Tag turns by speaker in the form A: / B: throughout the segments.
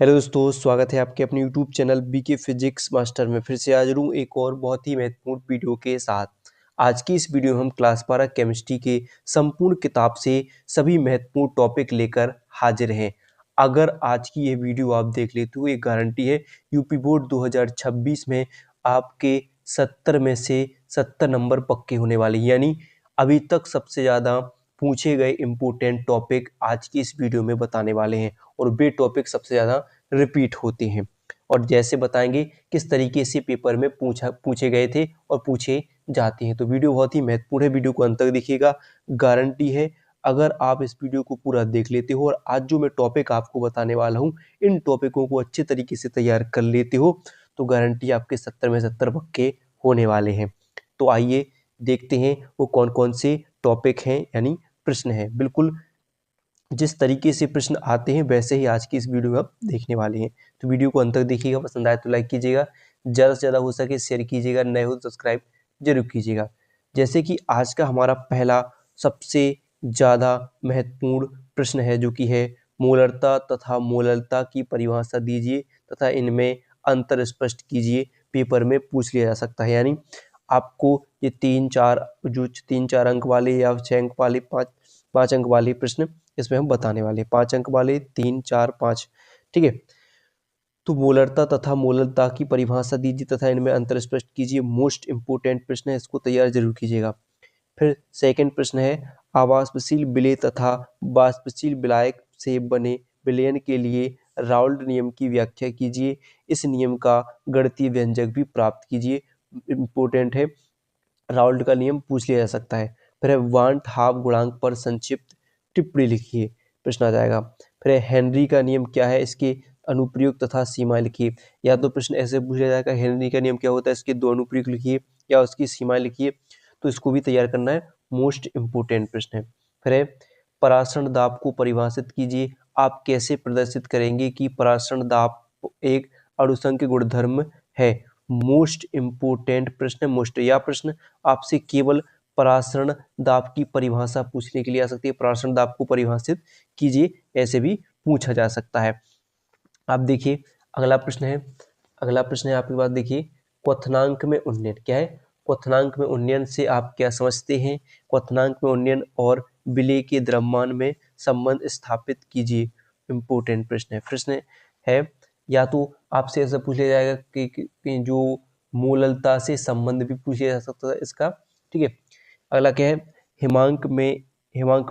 A: Hello दोस्तों, स्वागत है आपके अपने YouTube channel BK physics master में। फिर से हाजिर हूँ एक और बहुत ही महत्वपूर्ण वीडियो के साथ। आज की इस वीडियो में हम क्लास 12 केमिस्ट्री के संपूर्ण किताब से सभी महत्वपूर्ण टॉपिक लेकर हाजिर हैं। अगर आज की ये वीडियो आप देख लेते हो, एक गारंटी है यूपी बोर्ड 2026 में आपके 70 में से 70 नंबर पक्के होने वाले। यानी अभी तक सबसे ज़्यादा पूछे गए इम्पोर्टेंट टॉपिक आज की इस वीडियो में बताने वाले हैं और वे टॉपिक सबसे ज़्यादा रिपीट होते हैं और जैसे बताएंगे किस तरीके से पेपर में पूछे गए थे और पूछे जाते हैं। तो वीडियो बहुत ही महत्वपूर्ण है, वीडियो को अंत तक देखिएगा। गारंटी है अगर आप इस वीडियो को पूरा देख लेते हो और आज जो मैं टॉपिक आपको बताने वाला हूँ इन टॉपिकों को अच्छे तरीके से तैयार कर लेते हो तो गारंटी आपके 70 में 70 पक्के होने वाले हैं। तो आइए देखते हैं वो कौन कौन से टॉपिक हैं यानी प्रश्न हैं। बिल्कुल जिस तरीके से प्रश्न आते हैं वैसे ही आज की इस वीडियो में आप देखने वाले हैं। तो वीडियो को अंत तक देखिएगा, पसंद आए तो लाइक कीजिएगा, ज़्यादा से ज़्यादा हो सके शेयर कीजिएगा, नए हो तो सब्सक्राइब जरूर कीजिएगा। जैसे कि आज का हमारा पहला सबसे ज़्यादा महत्वपूर्ण प्रश्न है जो कि है मोलरता तथा मोलरता की परिभाषा दीजिए तथा इनमें अंतर स्पष्ट कीजिए। पेपर में पूछ लिया जा सकता है। यानी आपको ये तीन चार अंक वाले या 6 अंक वाले 5 अंक वाले प्रश्न इसमें हम बताने वाले हैं। 5 अंक वाले 3 4 5, ठीक है। तो मोलरता तथा मोलरता की परिभाषा दीजिए तथा इनमें अंतर स्पष्ट कीजिए। मोस्ट इंपोर्टेंट प्रश्न है, इसको तैयार जरूर कीजिएगा। फिर सेकंड प्रश्न है आवासशील विलेय तथा वाष्पशील विलायक से बने विलयन के लिए राउल्ट नियम की व्याख्या कीजिए। इस नियम का गणितीय व्यंजक भी प्राप्त कीजिए। इम्पोर्टेंट है, राउल्ट का नियम पूछ लिया जा सकता है। फिर है वांट हाफ गुणांक पर संक्षिप्त टिप्पणी लिखिए, प्रश्न आ जाएगा। फिर है हेनरी का नियम क्या है, इसके अनुप्रयोग तथा सीमाएं लिखिए। या तो प्रश्न ऐसे पूछ लिया जाएगा हेनरी का नियम क्या होता है, इसके दो अनुप्रयोग लिखिए या उसकी सीमाएं लिखिए। तो इसको भी तैयार करना है, मोस्ट इंपोर्टेंट प्रश्न है। फिर है परासरण दाब को परिभाषित कीजिए। आप कैसे प्रदर्शित करेंगे कि परासरण दाब एक अणुसंख्य गुणधर्म है। मोस्ट इंपोर्टेंट प्रश्न, मोस्ट या प्रश्न आपसे केवल परासरण दाब की परिभाषा पूछने के लिए आ सकती है। परासरण दाब को परिभाषित कीजिए, ऐसे भी पूछा जा सकता है। आप देखिए अगला प्रश्न है आपके पास। देखिए क्वथनांक में उन्नयन क्या है। क्वथनांक में उन्नयन से आप क्या समझते हैं। क्वथनांक में उन्नयन और विलेय के द्रव्यमान में संबंध स्थापित कीजिए। इंपोर्टेंट प्रश्न है। या तो आपसे ऐसा पूछ लिया जाएगा कि जो मूललता से संबंध भी पूछ लिया जा सकता है इसका, ठीक है। अगला क्या है हिमांक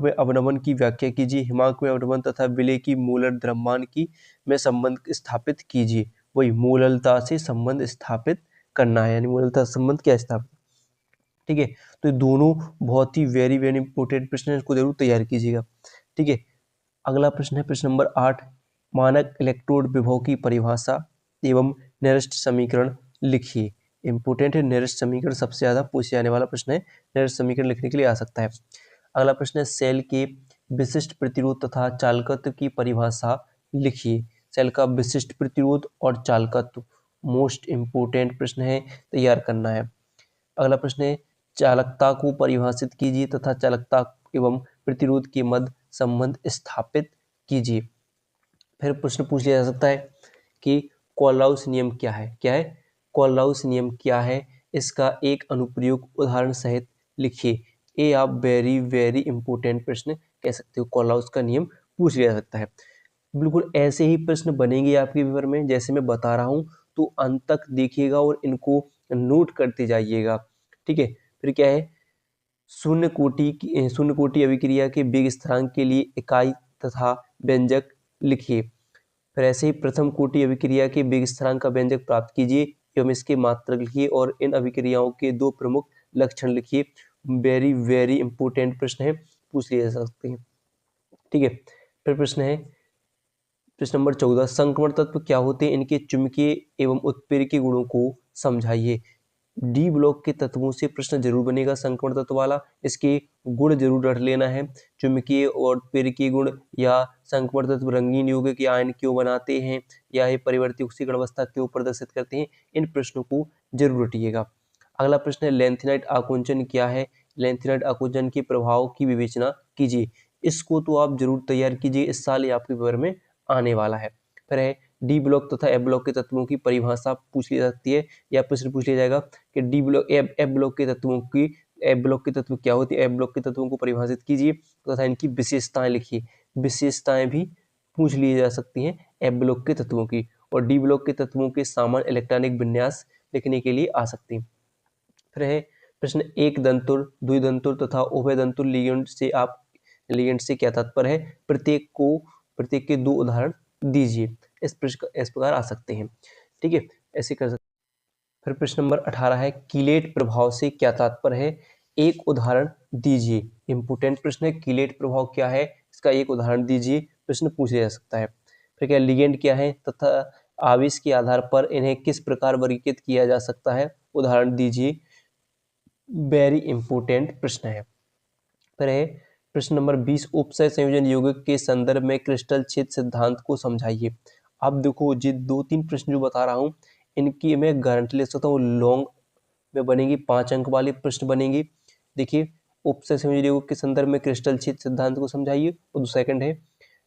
A: में अवनमन की व्याख्या कीजिए। हिमांक में अवनमन तथा विलेय की मूलर द्रव्यमान की में संबंध स्थापित कीजिए। वही मूललता से संबंध स्थापित करना है, यानी मूललता संबंध क्या स्थापित, ठीक है। तो ये दोनों बहुत ही वेरी वेरी इंपॉर्टेंट प्रश्न है, इसको जरूर तैयार कीजिएगा, ठीक है। अगला प्रश्न है प्रश्न नंबर 8, मानक इलेक्ट्रोड विभव की परिभाषा एवं नेरस्ट समीकरण लिखिए। इंपोर्टेंट है, नेरस्ट समीकरण सबसे ज्यादा पूछे जाने वाला प्रश्न है, नेरस्ट समीकरण लिखने के लिए आ सकता है। अगला प्रश्न है सेल के विशिष्ट प्रतिरोध तथा चालकत्व की परिभाषा लिखिए। सेल का विशिष्ट प्रतिरोध और चालकत्व मोस्ट इंपोर्टेंट प्रश्न है, तैयार करना है। अगला प्रश्न है चालकता को परिभाषित कीजिए तथा चालकता एवं प्रतिरोध के मध्य संबंध स्थापित कीजिए। फिर प्रश्न पूछ लिया जा सकता है कि कोलराउस नियम क्या है कोलराउस नियम क्या है, इसका एक अनुप्रयोग उदाहरण सहित लिखिए। ये आप वेरी वेरी इंपॉर्टेंट प्रश्न कह सकते हो, कोलराउस का नियम पूछ लिया जा सकता है। बिल्कुल ऐसे ही प्रश्न बनेंगे आपके पेपर में जैसे मैं बता रहा हूँ, तो अंत तक देखिएगा और इनको नोट करते जाइएगा, ठीक है। फिर क्या है शून्य कोटि अभिक्रिया के वेग स्थिरांक के लिए इकाई तथा व्यंजक लिखिए। फिर ऐसे ही प्रथम कोटि अभिक्रिया के वेग स्थिरांक का व्यंजक प्राप्त कीजिए एवं इसके मात्रक लिखिए और इन अभिक्रियाओं के दो प्रमुख लक्षण लिखिए। वेरी वेरी इंपॉर्टेंट प्रश्न है, पूछ लिए जा सकते हैं, ठीक है। फिर प्रश्न नंबर 14, संक्रमण तत्व क्या होते हैं, इनके चुंबकीय एवं उत्प्रेरकीय गुणों को समझाइए। डी ब्लॉक के तत्वों से प्रश्न जरूर बनेगा संक्रमण तत्व वाला, इसके गुण जरूर रट लेना है। चुंबकीय और उत्प्रेरकीय गुण या संक्रमण तत्व रंगीन यौगिक या आयन क्यों बनाते हैं या ये परिवर्ती ऑक्सीकरण अवस्था क्यों प्रदर्शित करते हैं, इन प्रश्नों को जरूर रटिएगा। अगला प्रश्न है लेंथेनाइट आकुंचन क्या है। लेंथेनाइट आकुंचन के प्रभाव की विवेचना कीजिए। इसको तो आप जरूर तैयार कीजिए, इस साल ये आपके पेपर में आने वाला है। फिर है डी ब्लॉक तथा एफ ब्लॉक के तत्वों की परिभाषा पूछ ली जा सकती है, या प्रश्न पूछ लिया जाएगा कि डी ब्लॉक एफ ब्लॉक के तत्वों की, एफ ब्लॉक के तत्व क्या होती है, एफ ब्लॉक के तत्वों को परिभाषित कीजिए तथा इनकी विशेषताएं लिखिए। विशेषताएं भी पूछ ली जा सकती हैं एफ ब्लॉक के तत्वों की, और डी ब्लॉक के तत्वों के सामान्य इलेक्ट्रॉनिक विन्यास लिखने के लिए आ सकती हैं। फिर है प्रश्न, एक दंतुर, द्विदंतुर तथा उभय दंतुर लिगेंड से क्या तात्पर्य है, प्रत्येक के 2 उदाहरण दीजिए। इस प्रकार आ सकते हैं, ठीक है, ऐसे कर सकते। फिर प्रश्न नंबर 18 है, कीलेट प्रभाव से क्या तात्पर्य है, एक उदाहरण दीजिए। इंपोर्टेंट प्रश्न है, कीलेट प्रभाव क्या है, इसका एक उदाहरण दीजिए, प्रश्न पूछा जा सकता है। फिर क्या लिगेंड क्या है तथा आवेश के आधार पर इन्हें किस प्रकार वर्गीकृत किया जा सकता है, उदाहरण दीजिए। वेरी इंपोर्टेंट प्रश्न है। फिर है प्रश्न नंबर 20, उपसय संयोजन यौगिक के संदर्भ में क्रिस्टल छेद सिद्धांत को समझाइए। अब देखो, ये 2-3 प्रश्न जो बता रहा हूँ इनकी मैं गारंटी ले सकता हूँ, लॉन्ग में बनेगी, 5 अंक वाले प्रश्न बनेंगे। देखिए, उपसय संयोजन यौगिक के संदर्भ में क्रिस्टल छेद सिद्धांत को समझाइए। और सेकंड है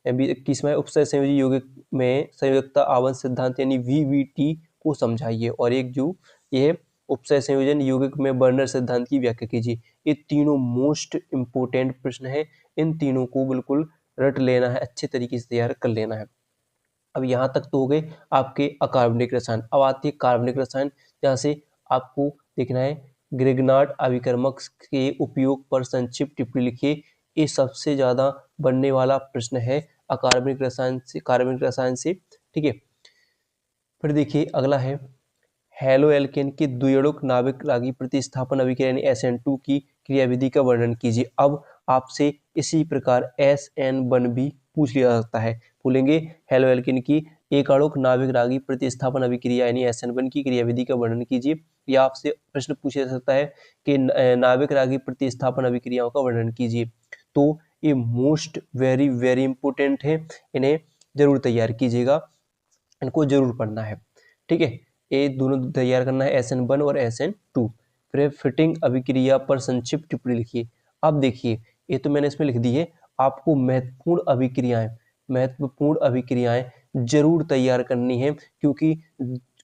A: 21वां, उपसय संयोजन यौगिक में संयोजकता आवन सिद्धांत यानी VVT को समझाइए। और एक जो ये उपसय संयोजन यौगिक में बर्नर सिद्धांत की व्याख्या कीजिए। ये तीनों मोस्ट इंपोर्टेंट प्रश्न है, इन तीनों को बिल्कुल रट लेना है, अच्छे तरीके से तैयार कर लेना है। अब यहाँ तक तो हो गए आपके अकार्बनिक रसायन। अब आती है कार्बनिक रसायन, जहाँ से आपको देखना है ग्रिग्नार्ड अभिकर्मक के उपयोग पर संक्षिप्त टिप्पणी लिखिए। ये सबसे ज्यादा बनने वाला प्रश्न है अकार्बनिक रसायन से, ठीक है। फिर देखिए अगला है, हेलो एल्केन के द्विअणुक नाभिक रागी प्रतिस्थापन अभिक्रिया यानी SN2 की क्रियाविधि का वर्णन कीजिए। अब आपसे इसी प्रकार SN1 भी पूछ लिया जा सकता है। बोलेंगे हेलो एल्केन की एक अणुक नाभिक रागी प्रतिस्थापन अभिक्रिया यानी SN1 की क्रियाविधि का वर्णन कीजिए। या आपसे प्रश्न पूछा जा सकता है कि नाभिक रागी प्रतिस्थापन अभिक्रियाओं का वर्णन कीजिए। तो ये मोस्ट वेरी वेरी इंपोर्टेंट है, इन्हें जरूर तैयार कीजिएगा, इनको जरूर पढ़ना है, ठीक है। ये दोनों तैयार करना है, SN1 और SN2। फिर फिटिंग अभिक्रिया पर संक्षिप्त टिप्पणी लिखिए। अब देखिए, ये तो मैंने इसमें लिख दी है, आपको महत्वपूर्ण अभिक्रियाएं जरूर तैयार करनी है, क्योंकि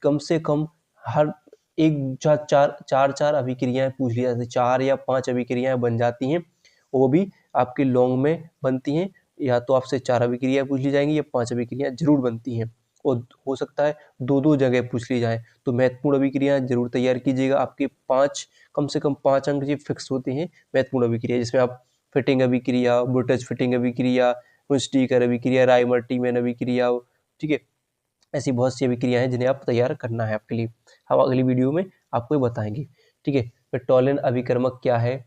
A: कम से कम हर एक चार अभिक्रियाएं पूछ ली जाती है, 4 या 5 अभिक्रियाएं बन जाती हैं, वो भी आपके लॉन्ग में बनती हैं। या तो आपसे 4 अभिक्रियाएं पूछ ली जाएंगी या 5 अभिक्रियाएं जरूर बनती हैं, और हो सकता है 2-2 जगह पूछ ली जाए। तो महत्वपूर्ण अभिक्रिया जरूर तैयार कीजिएगा। आपके 5, कम से कम 5 अंक ये फिक्स होते हैं महत्वपूर्ण अभिक्रिया, जिसमें आप फिटिंग अभिक्रिया, ब्रुटच फिटिंग अभिक्रिया, हुस्टीकर अभिक्रिया, रायमर्टिमैन अभिक्रिया, ठीक है, ऐसी बहुत सी अभिक्रिया हैं जिन्हें आप तैयार करना है आपके लिए। हम अगली वीडियो में आपको ये बताएंगे, ठीक है। फिर टॉलन अभिकर्मक क्या है,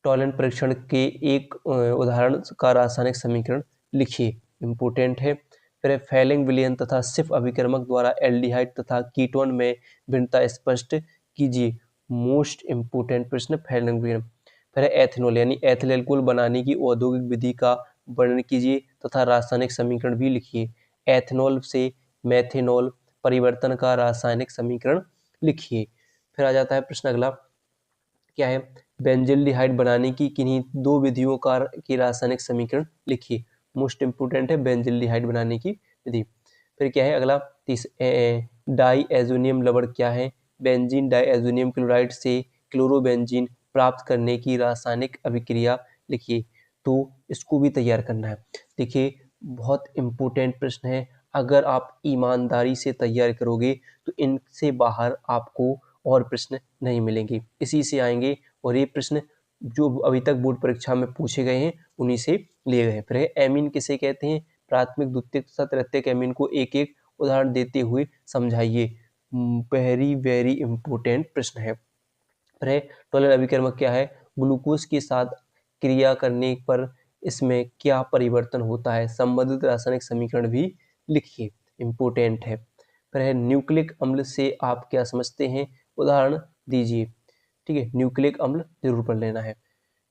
A: टॉलन परीक्षण के एक उदाहरण का रासायनिक समीकरण लिखिए, इंपोर्टेंट है। फिर फेलिंग विलयन तथा सिफ अभिकर्मक द्वारा एल्डिहाइड तथा कीटोन में भिन्नता स्पष्ट कीजिए, मोस्ट इंपोर्टेंट प्रश्न फेलिंग विलयन। फिर एथेनॉल यानी एथिल अल्कोहल बनाने की औद्योगिक विधि का वर्णन कीजिए तथा रासायनिक समीकरण भी लिखिए। एथेनॉल से मेथेनॉल परिवर्तन का रासायनिक समीकरण लिखिए। फिर आ जाता है प्रश्न अगला, क्या है, बेंजिल्डिहाइड बनाने की किन्हीं 2 विधियों की रासायनिक समीकरण लिखिए। मोस्ट इंपोर्टेंट है बेंजिल्डिहाइड बनाने की विधि। फिर क्या है अगला, डाई एजोनियम लवण क्या है, बेंजीन डाई एजोनियम क्लोराइड से क्लोरोबेंजीन प्राप्त करने की रासायनिक अभिक्रिया लिखिए। तो इसको भी तैयार करना है। देखिए, बहुत इंपोर्टेंट प्रश्न है, अगर आप ईमानदारी से तैयार करोगे तो इनसे बाहर आपको और प्रश्न नहीं मिलेंगे, इसी से आएंगे। और ये प्रश्न जो अभी तक बोर्ड परीक्षा में पूछे गए हैं उन्हीं से लिए गए हैं। फिर एमीन किसे कहते हैं, प्राथमिक द्वितीयक तथा तृतीयक एमीन को एक एक उदाहरण देते हुए समझाइए। वेरी वेरी इंपोर्टेंट प्रश्न है। फिर टॉलन अभिकर्मक क्या है, ग्लूकोज के साथ क्रिया करने पर इसमें क्या परिवर्तन होता है, संबंधित रासायनिक समीकरण भी लिखिए, इंपोर्टेंट है। फिर है न्यूक्लिक अम्ल से आप क्या समझते हैं, उदाहरण दीजिए, ठीक है। न्यूक्लिक अम्ल जरूर पढ़ लेना है,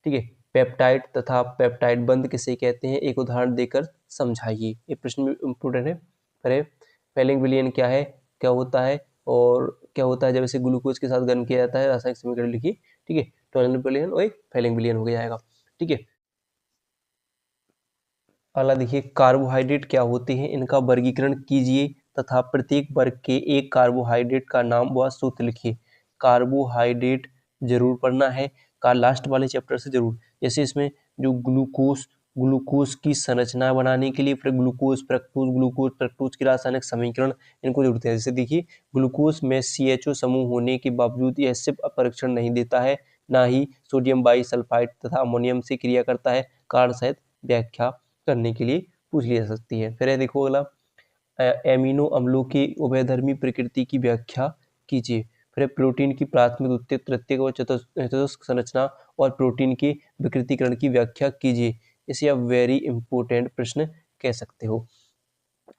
A: ठीक है। पेप्टाइड तथा पेप्टाइड बंध किसे कहते हैं, एक उदाहरण देकर समझाइए, ये प्रश्न इंपोर्टेंट है। फिर फेलिंग विलयन क्या है, क्या होता है, और क्या होता है जब इसे ग्लूकोज के साथ गर्म किया जाता है, रासायनिक समीकरण लिखिए, ठीक है। टॉलन विलयन और एक फेलिंग विलयन हो जाएगा, ठीक है। अगला देखिए, कार्बोहाइड्रेट क्या होते हैं, इनका वर्गीकरण कीजिए तथा प्रत्येक वर्ग के एक कार्बोहाइड्रेट का नाम व सूत्र लिखिए। कार्बोहाइड्रेट जरूर पढ़ना है, का लास्ट वाले चैप्टर से जरूर। जैसे इसमें जो ग्लूकोज की संरचना बनाने के लिए फिर ग्लूकोज फ्रक्टोज की रासायनिक समीकरण, इनको जरूरत है। जैसे देखिए, ग्लूकोज में CHO समूह होने के बावजूद यह सिर्फ अपरक्षण नहीं देता है, ना ही सोडियम बाईसल्फाइड तथा अमोनियम से क्रिया करता है। कारण सहित व्याख्या करने के लिए पूछ ली जा सकती है। फिर देखो अगला, एमिनो अम्लों की उभयधर्मी प्रकृति की व्याख्या कीजिए। फिर प्रोटीन की प्राथमिक, द्वितीयक, तृतीयक और चतुष्क संरचना और प्रोटीन के विकृतीकरण की व्याख्या कीजिए। इसे आप वेरी इंपॉर्टेंट प्रश्न कह सकते हो।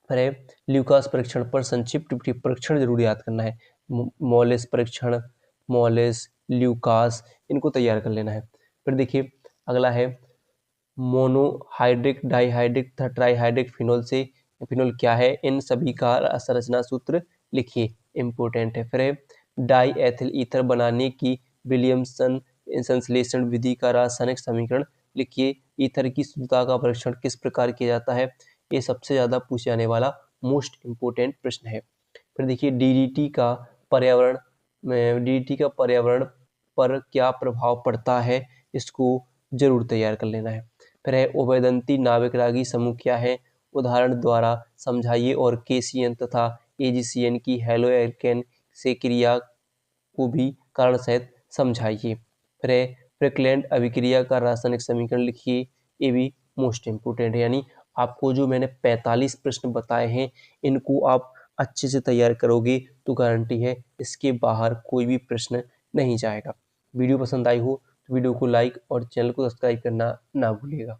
A: फिर ल्यूकास परीक्षण पर संक्षिप्त परीक्षण जरूर याद करना है। मॉलेस परीक्षण, मॉलेस, ल्यूकास, इनको तैयार कर लेना है। फिर देखिए अगला है मोनोहाइड्रिक, डाइहाइड्रिक तथा ट्राइहाइड्रिक फिनोल से फिनोल क्या है, इन सभी का संरचना सूत्र लिखिए, इंपोर्टेंट है। फिर डाई एथिल ईथर बनाने की विलियमसन संश्लेषण विधि का रासायनिक समीकरण लिखिए। ईथर की शुद्धता का परीक्षण किस प्रकार किया जाता है, ये सबसे ज्यादा पूछे जाने वाला मोस्ट इम्पोर्टेंट प्रश्न है। फिर देखिए डीडीटी का पर्यावरण पर क्या प्रभाव पड़ता है, इसको जरूर तैयार कर लेना है। फिर है उभयदंती नाविक रागी समूह क्या है, उदाहरण द्वारा समझाइए और KCN तथा AgCN की हेलो एल्केन से क्रिया को भी कारण सहित समझाइए। फिर है प्रिकलैंड अभिक्रिया का रासायनिक समीकरण लिखिए, ये भी मोस्ट इम्पोर्टेंट है। यानी आपको जो मैंने 45 प्रश्न बताए हैं, इनको आप अच्छे से तैयार करोगे तो गारंटी है इसके बाहर कोई भी प्रश्न नहीं जाएगा। वीडियो पसंद आई हो तो वीडियो को लाइक और चैनल को सब्सक्राइब करना ना भूलिएगा।